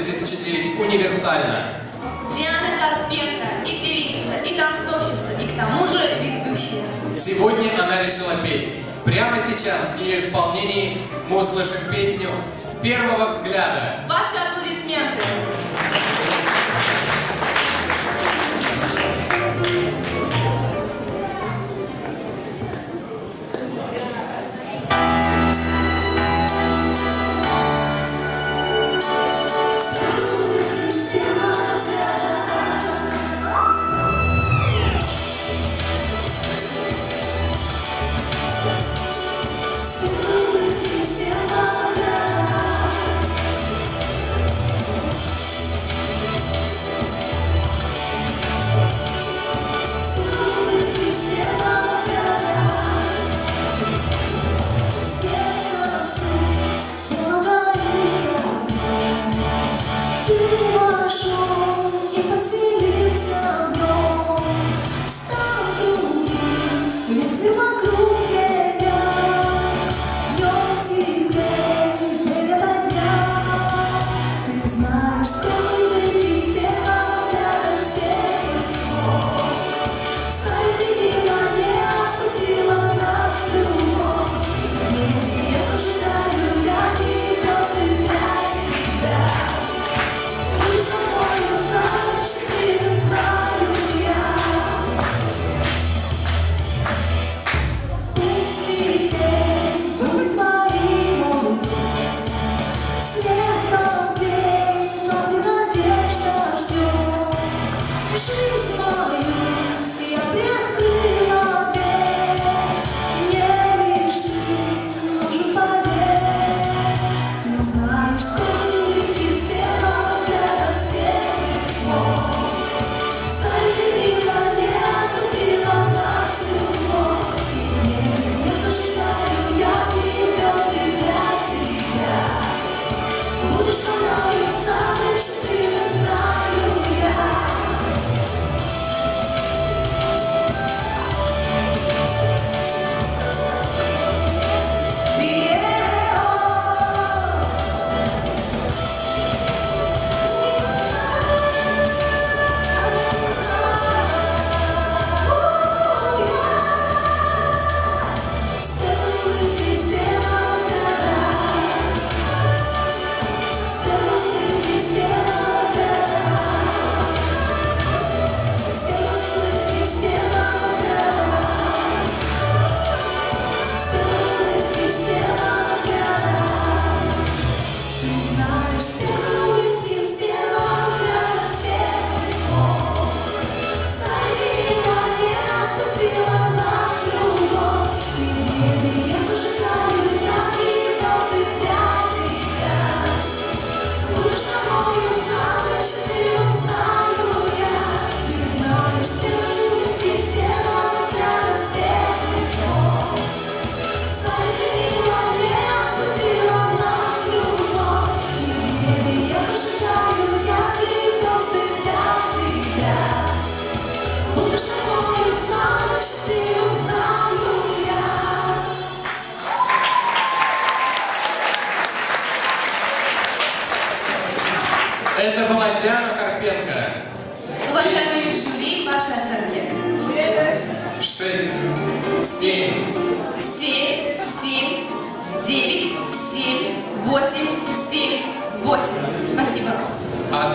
2009 универсальна. Диана Карпенко и певица, и танцовщица, и к тому же ведущая. Сегодня она решила петь. Прямо сейчас в ее исполнении мы услышим песню «С первого взгляда». Ваши аплодисменты. Это была Диана Карпенко. Уважаемые жюри, ваши оценки. 6, 7, 7, 7, 9, 7, 8, 7, 8. Спасибо. А